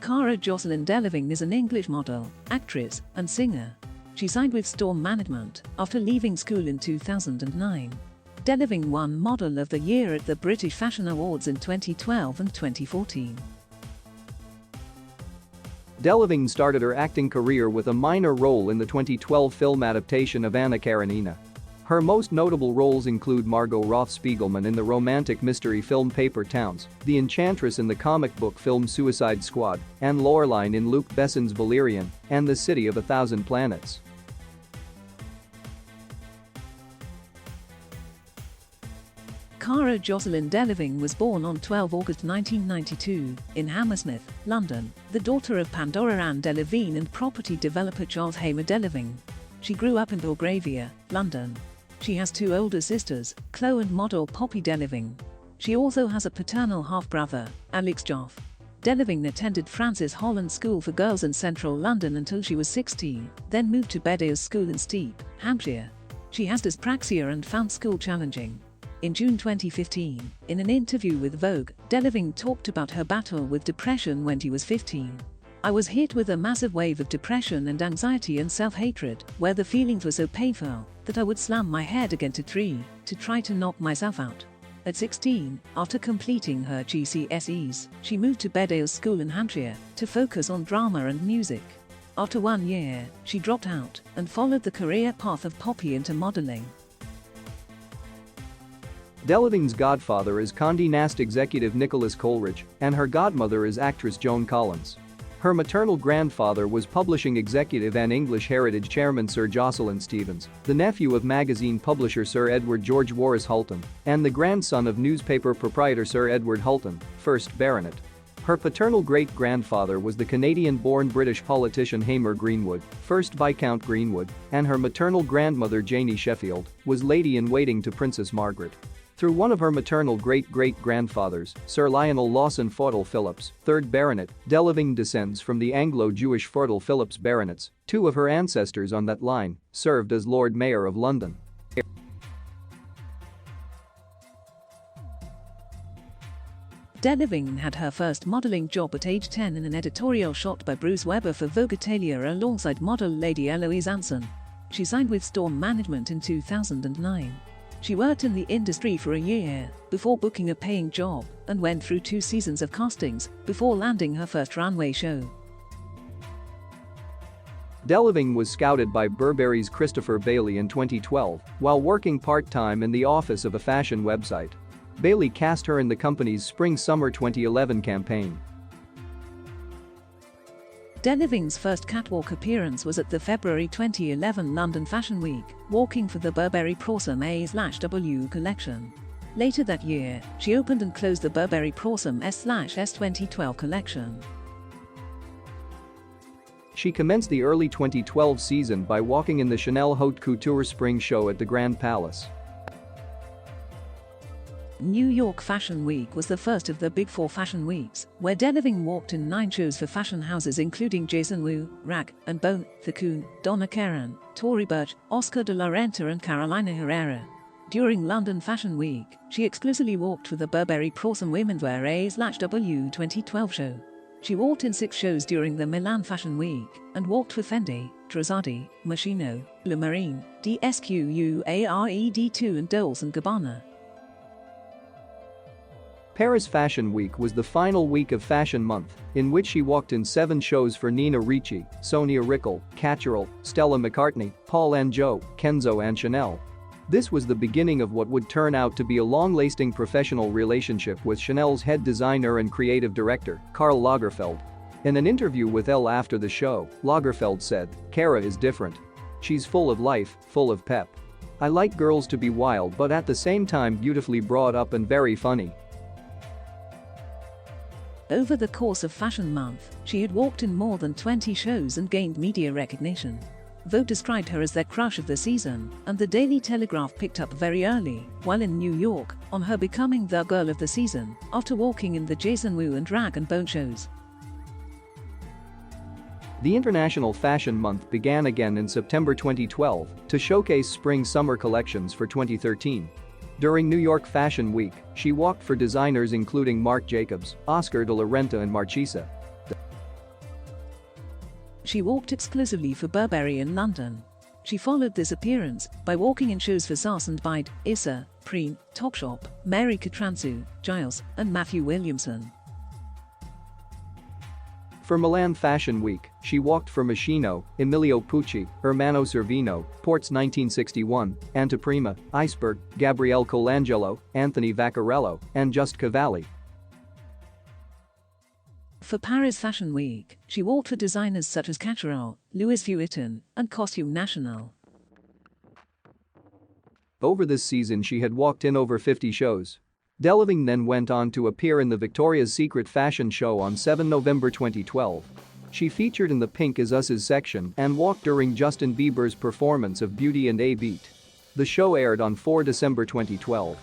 Cara Delevingne is an English model, actress, and singer. She signed with Storm Management after leaving school in 2009. Delevingne won Model of the Year at the British Fashion Awards in 2012 and 2014. Delevingne started her acting career with a minor role in the 2012 film adaptation of Anna Karenina. Her most notable roles include Margot Roth-Spiegelman in the romantic mystery film Paper Towns, the Enchantress in the comic book film Suicide Squad, and Laureline in Luc Besson's Valerian and the City of a Thousand Planets. Cara Delevingne was born on 12 August 1992 in Hammersmith, London, the daughter of Pandora Ann Delevingne and property developer Charles Hamer Delevingne. She grew up in Belgravia, London. She has two older sisters, Chloe and model Poppy Delevingne. She also has a paternal half-brother, Alex Joff. Delevingne attended Francis Holland School for Girls in central London until she was 16, then moved to Bedales School in Steep, Hampshire. She has dyspraxia and found school challenging. In June 2015, in an interview with Vogue, Delevingne talked about her battle with depression when she was 15. "I was hit with a massive wave of depression and anxiety and self-hatred, where the feelings were so painful that I would slam my head against a tree to try to knock myself out." At 16, after completing her GCSEs, she moved to Bedales School in Hampshire to focus on drama and music. After 1 year, she dropped out and followed the career path of Poppy into modeling. Delevingne's godfather is Condé Nast executive Nicholas Coleridge, and her godmother is actress Joan Collins. Her maternal grandfather was publishing executive and English Heritage chairman Sir Jocelyn Stevens, the nephew of magazine publisher Sir Edward George Warris Hulton, and the grandson of newspaper proprietor Sir Edward Hulton, 1st Baronet. Her paternal great-grandfather was the Canadian-born British politician Hamer Greenwood, 1st Viscount Greenwood, and her maternal grandmother Janie Sheffield was lady-in-waiting to Princess Margaret. Through one of her maternal great-great-grandfathers, Sir Lionel Lawson Fautel Phillips, 3rd Baronet, Delevingne descends from the Anglo-Jewish Fautel Phillips baronets. Two of her ancestors on that line served as Lord Mayor of London. Delevingne had her first modeling job at age 10 in an editorial shot by Bruce Weber for Vogue Italia alongside model Lady Eloise Anson. She signed with Storm Management in 2009. She worked in the industry for a year before booking a paying job and went through 2 seasons of castings before landing her first runway show. Delevingne was scouted by Burberry's Christopher Bailey in 2012 while working part-time in the office of a fashion website. Bailey cast her in the company's Spring-Summer 2011 campaign. Delevingne's first catwalk appearance was at the February 2011 London Fashion Week, walking for the Burberry Prorsum A/W collection. Later that year, she opened and closed the Burberry Prorsum S/S 2012 collection. She commenced the early 2012 season by walking in the Chanel Haute Couture Spring Show at the Grand Palace. New York Fashion Week was the first of the Big Four fashion weeks, where Delevingne walked in 9 shows for fashion houses including Jason Wu, Rag & Bone, The Coon, Donna Karan, Tory Burch, Oscar de la Renta and Carolina Herrera. During London Fashion Week, she exclusively walked for the Burberry Prorsum Womenswear A/W 2012 show. She walked in 6 shows during the Milan Fashion Week and walked for Fendi, Trussardi, Moschino, Le Marine, DSQUARED2 and Dolce & Gabbana. Paris Fashion Week was the final week of Fashion Month, in which she walked in 7 shows for Nina Ricci, Sonia Rykiel, Catural, Stella McCartney, Paul and Joe, Kenzo and Chanel. This was the beginning of what would turn out to be a long-lasting professional relationship with Chanel's head designer and creative director, Karl Lagerfeld. In an interview with Elle after the show, Lagerfeld said, "Cara is different. She's full of life, full of pep. I like girls to be wild but at the same time beautifully brought up and very funny." Over the course of Fashion Month, she had walked in more than 20 shows and gained media recognition. Vogue described her as their crush of the season, and the Daily Telegraph picked up very early, while in New York, on her becoming the girl of the season after walking in the Jason Wu and Rag & Bone shows. The International Fashion Month began again in September 2012 to showcase spring-summer collections for 2013. During New York Fashion Week, she walked for designers including Marc Jacobs, Oscar de la Renta and Marchesa. She walked exclusively for Burberry in London. She followed this appearance by walking in shows for Sass and Bide, Issa, Preen, Topshop, Mary Katrantzou, Giles, and Matthew Williamson. For Milan Fashion Week, she walked for Moschino, Emilio Pucci, Ermanno Cervino, Ports 1961, Anteprima, Iceberg, Gabriele Colangelo, Anthony Vaccarello, and Just Cavalli. For Paris Fashion Week, she walked for designers such as Cacciarol, Louis Vuitton, and Costume National. Over this season she had walked in over 50 shows. Delevingne then went on to appear in the Victoria's Secret fashion show on 7 November 2012. She featured in the Pink Is Us's section and walked during Justin Bieber's performance of Beauty and a Beat. The show aired on 4 December 2012.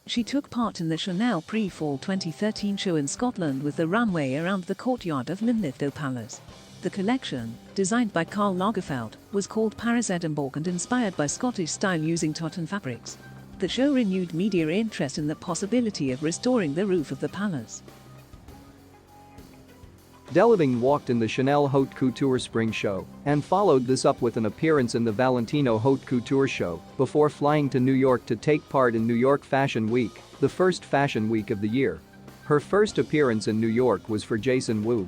She took part in the Chanel Pre-Fall 2013 show in Scotland with the runway around the courtyard of Linlithgow Palace. The collection, designed by Karl Lagerfeld, was called Paris Edinburgh and inspired by Scottish style using tartan fabrics. The show renewed media interest in the possibility of restoring the roof of the palace. Delevingne walked in the Chanel Haute Couture Spring Show and followed this up with an appearance in the Valentino Haute Couture Show before flying to New York to take part in New York Fashion Week, the first fashion week of the year. Her first appearance in New York was for Jason Wu.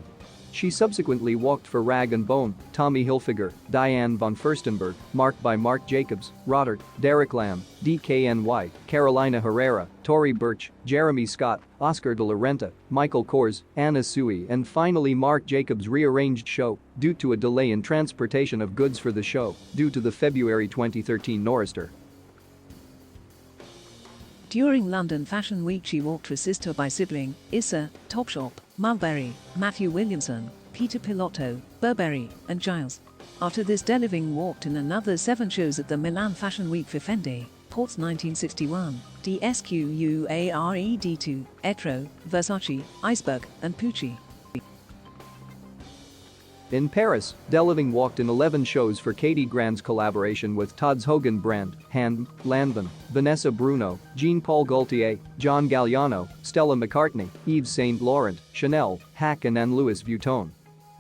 She subsequently walked for Rag & Bone, Tommy Hilfiger, Diane von Furstenberg, Mark by Marc Jacobs, Rodart, Derek Lam, DKNY, Carolina Herrera, Tory Burch, Jeremy Scott, Oscar de la Renta, Michael Kors, Anna Sui, and finally Marc Jacobs' rearranged show due to a delay in transportation of goods for the show due to the February 2013 nor'easter. During London Fashion Week she walked for Sister by Sibling, Issa, Topshop, Mulberry, Matthew Williamson, Peter Pilotto, Burberry, and Giles. After this Delevingne walked in another 7 shows at the Milan Fashion Week for Fendi, Ports 1961, DSQUARED2, Etro, Versace, Iceberg, and Pucci. In Paris, Delevingne walked in 11 shows for Katie Grand's collaboration with Tod's Hogan brand, Hand, Lanvin, Vanessa Bruno, Jean-Paul Gaultier, John Galliano, Stella McCartney, Yves Saint Laurent, Chanel, Hack and Louis Vuitton.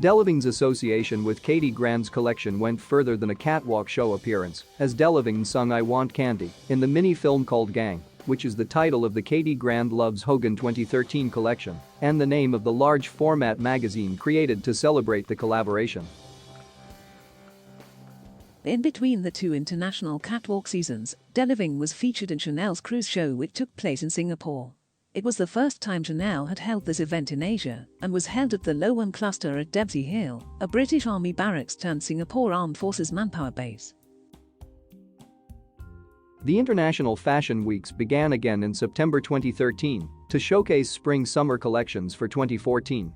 Delevingne's association with Katie Grand's collection went further than a catwalk show appearance, as Delevingne sung I Want Candy in the mini-film called Gang, which is the title of the Katie Grand Loves Hogan 2013 collection and the name of the large format magazine created to celebrate the collaboration. In between the 2 international catwalk seasons, Delevingne was featured in Chanel's cruise show which took place in Singapore. It was the first time Chanel had held this event in Asia and was held at the Lowan Cluster at Debsey Hill, a British Army barracks turned Singapore Armed Forces manpower base. The International Fashion Weeks began again in September 2013 to showcase spring-summer collections for 2014.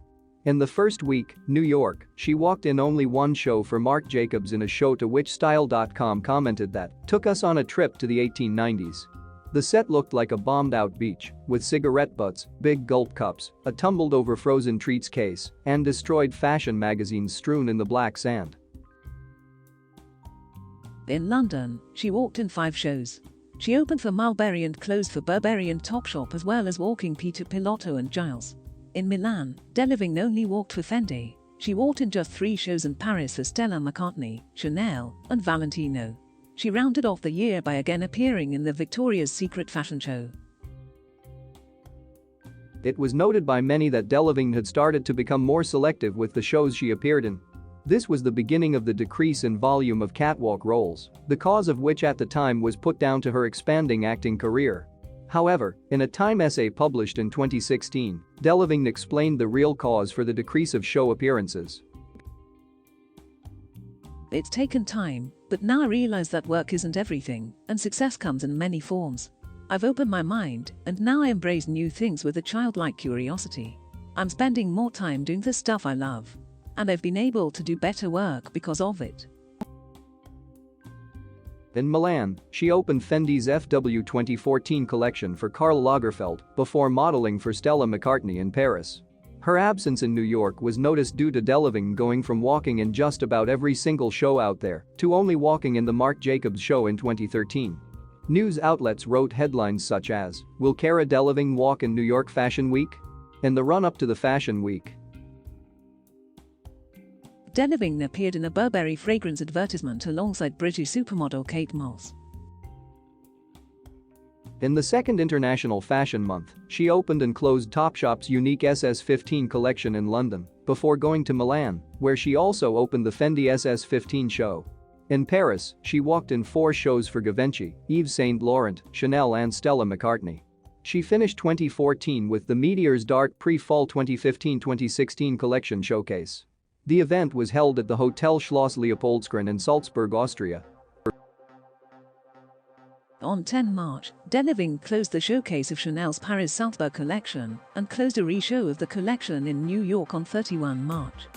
In the first week, New York, she walked in only 1 show for Marc Jacobs in a show to which Style.com commented that took us on a trip to the 1890s. The set looked like a bombed-out beach, with cigarette butts, big gulp cups, a tumbled-over frozen treats case, and destroyed fashion magazines strewn in the black sand. In London, she walked in 5 shows. She opened for Mulberry and closed for Burberry and Topshop as well as walking Peter Pilotto and Giles. In Milan, Delevingne only walked for Fendi. She walked in just 3 shows in Paris for Stella McCartney, Chanel, and Valentino. She rounded off the year by again appearing in the Victoria's Secret fashion show. It was noted by many that Delevingne had started to become more selective with the shows she appeared in. This was the beginning of the decrease in volume of catwalk roles, the cause of which at the time was put down to her expanding acting career. However, in a Time essay published in 2016, Delevingne explained the real cause for the decrease of show appearances. It's taken time, but now I realize that work isn't everything, and success comes in many forms. I've opened my mind, and now I embrace new things with a childlike curiosity. I'm spending more time doing the stuff I love. And I've been able to do better work because of it. In Milan, she opened Fendi's FW 2014 collection for Karl Lagerfeld before modeling for Stella McCartney in Paris. Her absence in New York was noticed due to Delevingne going from walking in just about every single show out there to only walking in the Marc Jacobs show in 2013. News outlets wrote headlines such as, "Will Cara Delevingne walk in New York Fashion Week?" In the run-up to the Fashion Week, Delevingne appeared in a Burberry fragrance advertisement alongside British supermodel Kate Moss. In the second International Fashion Month, she opened and closed Topshop's unique SS15 collection in London, before going to Milan, where she also opened the Fendi SS15 show. In Paris, she walked in 4 shows for Givenchy, Yves Saint Laurent, Chanel and Stella McCartney. She finished 2014 with the Meteor's Dart pre-fall 2015-2016 collection showcase. The event was held at the Hotel Schloss Leopoldskron in Salzburg, Austria. On 10 March, Delevingne closed the showcase of Chanel's Paris Salzburg collection and closed a re-show of the collection in New York on 31 March.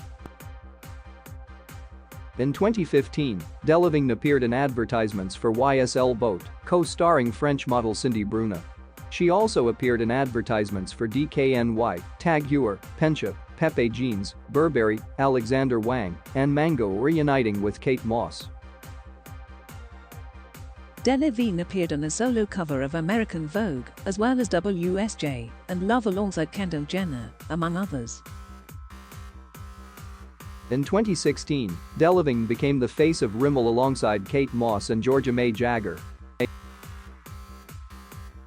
In 2015, Delevingne appeared in advertisements for YSL Boat, co-starring French model Cindy Bruna. She also appeared in advertisements for DKNY, Tag Heuer, Penship, Pepe Jeans, Burberry, Alexander Wang, and Mango, reuniting with Kate Moss. Delevingne appeared on a solo cover of American Vogue, as well as WSJ and Love alongside Kendall Jenner, among others. In 2016, Delevingne became the face of Rimmel alongside Kate Moss and Georgia May Jagger.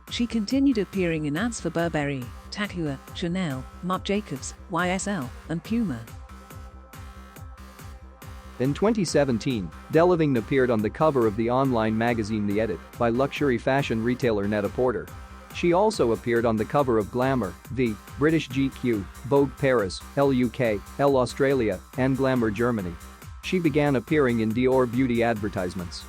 She continued appearing in ads for Burberry, Tag Heuer, Chanel, Marc Jacobs, YSL, and Puma. In 2017, Delevingne appeared on the cover of the online magazine The Edit by luxury fashion retailer Net-a-Porter. She also appeared on the cover of Glamour, V, British GQ, Vogue Paris, Elle UK, Elle Australia, and Glamour Germany. She began appearing in Dior beauty advertisements.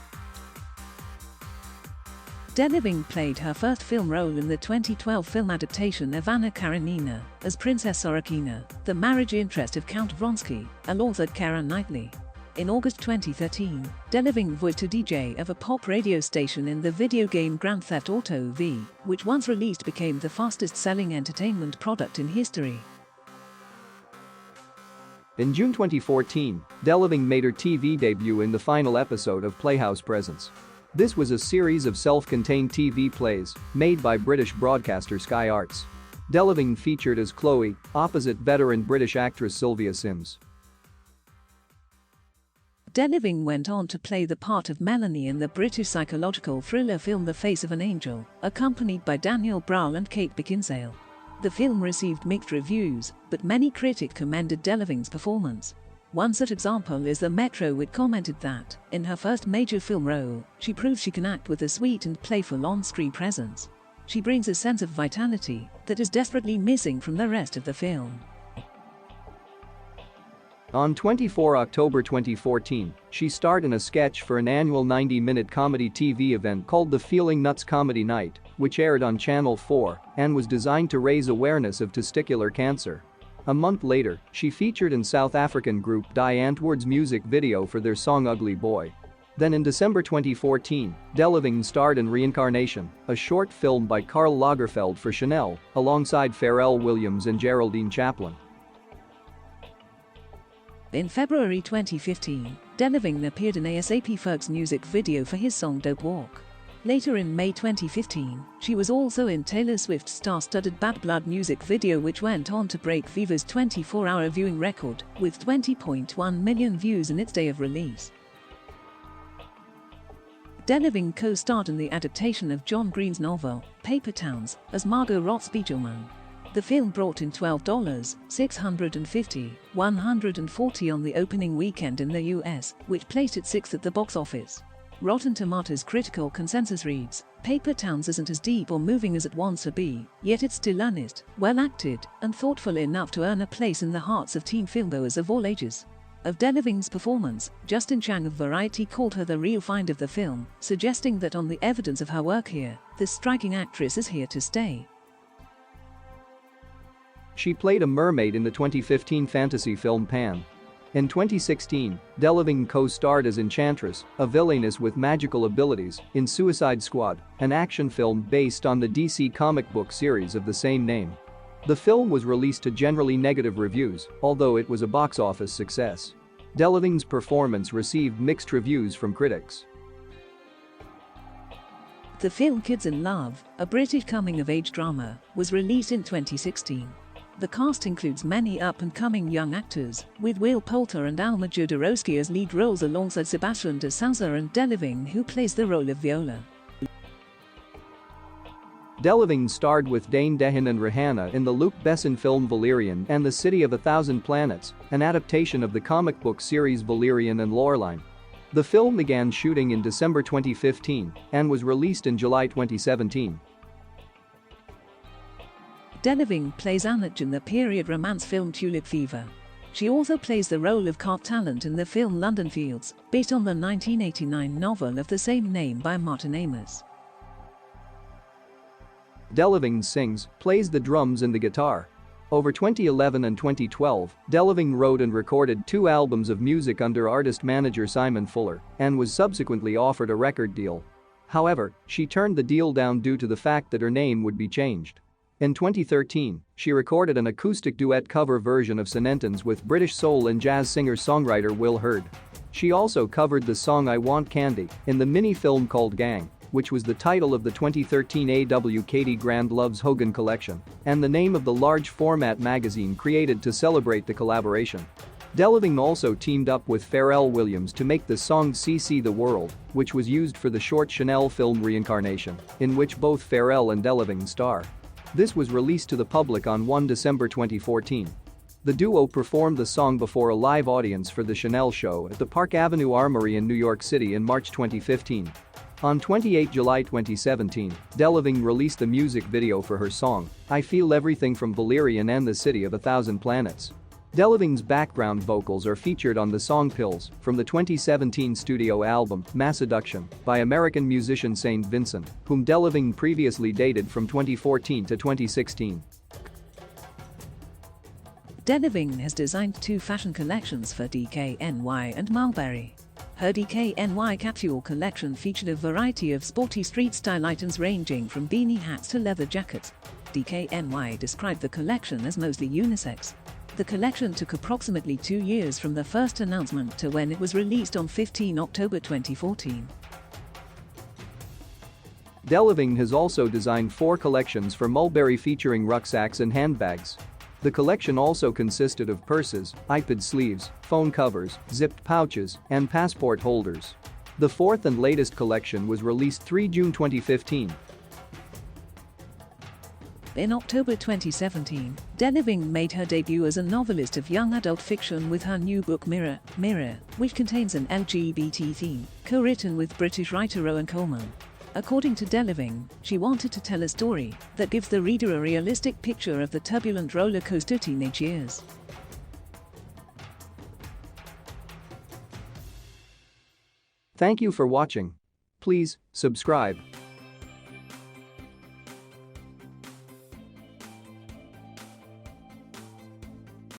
Delevingne played her first film role in the 2012 film adaptation of Anna Karenina as Princess Sorokina, the marriage interest of Count Vronsky, alongside Keira Knightley. In August 2013, Delevingne voiced a DJ of a pop radio station in the video game Grand Theft Auto V, which once released became the fastest-selling entertainment product in history. In June 2014, Delevingne made her TV debut in the final episode of Playhouse Presents. This was a series of self-contained TV plays made by British broadcaster Sky Arts. Delevingne featured as Chloe, opposite veteran British actress Sylvia Sims. Delevingne went on to play the part of Melanie in the British psychological thriller film The Face of an Angel, accompanied by Daniel Brühl and Kate Beckinsale. The film received mixed reviews, but many critics commended Delevingne's performance. One such example is the Metro, which commented that, in her first major film role, she proves she can act with a sweet and playful on-screen presence. She brings a sense of vitality that is desperately missing from the rest of the film. On 24 October 2014, she starred in a sketch for an annual 90-minute comedy TV event called the Feeling Nuts Comedy Night, which aired on Channel 4 and was designed to raise awareness of testicular cancer. A month later, she featured in South African group Die Antwoord's music video for their song Ugly Boy. Then in December 2014, Delevingne starred in Reincarnation, a short film by Karl Lagerfeld for Chanel, alongside Pharrell Williams and Geraldine Chaplin. In February 2015, Delevingne appeared in ASAP Ferg's music video for his song Dope Walk. Later in May 2015, she was also in Taylor Swift's star-studded Bad Blood music video, which went on to break Viva's 24-hour viewing record, with 20.1 million views in its day of release. Delevingne co-starred in the adaptation of John Green's novel, Paper Towns, as Margot Roth-Spiegelman. The film brought in $12,650, $140 on the opening weekend in the US, which placed it 6th at the box office. Rotten Tomatoes critical consensus reads, Paper Towns isn't as deep or moving as it wants to be, yet it's still honest, well-acted, and thoughtful enough to earn a place in the hearts of teen filmgoers of all ages. Of Delevingne's performance, Justin Chang of Variety called her the real find of the film, suggesting that on the evidence of her work here, this striking actress is here to stay. She played a mermaid in the 2015 fantasy film Pan. In 2016, Delevingne co-starred as Enchantress, a villainess with magical abilities, in Suicide Squad, an action film based on the DC comic book series of the same name. The film was released to generally negative reviews, although it was a box office success. Delevingne's performance received mixed reviews from critics. The film Kids in Love, a British coming-of-age drama, was released in 2016. The cast includes many up-and-coming young actors, with Will Poulter and Alma Jodorowsky as lead roles alongside Sebastian de Souza and Delevingne, who plays the role of Viola. Delevingne starred with Dane DeHaan and Rihanna in the Luc Besson film Valerian and the City of a Thousand Planets, an adaptation of the comic book series Valerian and Laureline. The film began shooting in December 2015 and was released in July 2017. Delevingne plays Annette in the period romance film Tulip Fever. She also plays the role of Carte Talent in the film London Fields, based on the 1989 novel of the same name by Martin Amis. Delevingne sings, plays the drums and the guitar. Over 2011 and 2012, Delevingne wrote and recorded 2 albums of music under artist-manager Simon Fuller and was subsequently offered a record deal. However, she turned the deal down due to the fact that her name would be changed. In 2013, she recorded an acoustic duet cover version of Senentons with British soul and jazz singer-songwriter Will Hurd. She also covered the song I Want Candy in the mini-film called Gang, which was the title of the 2013 A.W. Katie Grand Loves Hogan collection and the name of the large-format magazine created to celebrate the collaboration. Delevingne also teamed up with Pharrell Williams to make the song CC the World, which was used for the short Chanel film Reincarnation, in which both Pharrell and Delevingne star. This was released to the public on 1 December 2014. The duo performed the song before a live audience for the Chanel show at the Park Avenue Armory in New York City in March 2015. On 28 July 2017, Delevingne released the music video for her song, I Feel Everything from Valerian and the City of a Thousand Planets. Delevingne's background vocals are featured on the song Pills from the 2017 studio album Masseduction by American musician Saint Vincent, whom Delevingne previously dated from 2014 to 2016. Delevingne has designed 2 fashion collections for DKNY and Mulberry. Her DKNY capsule collection featured a variety of sporty street-style items ranging from beanie hats to leather jackets. DKNY described the collection as mostly unisex. The collection took approximately 2 years from the first announcement to when it was released on 15 October 2014. Delevingne has also designed 4 collections for Mulberry featuring rucksacks and handbags. The collection also consisted of purses, iPad sleeves, phone covers, zipped pouches, and passport holders. The 4th and latest collection was released 3 June 2015. In October 2017, Delevingne made her debut as a novelist of young adult fiction with her new book Mirror, Mirror, which contains an LGBT theme, co-written with British writer Rowan Coleman. According to Delevingne, she wanted to tell a story that gives the reader a realistic picture of the turbulent roller coaster teenage years. Thank you for watching. Please subscribe.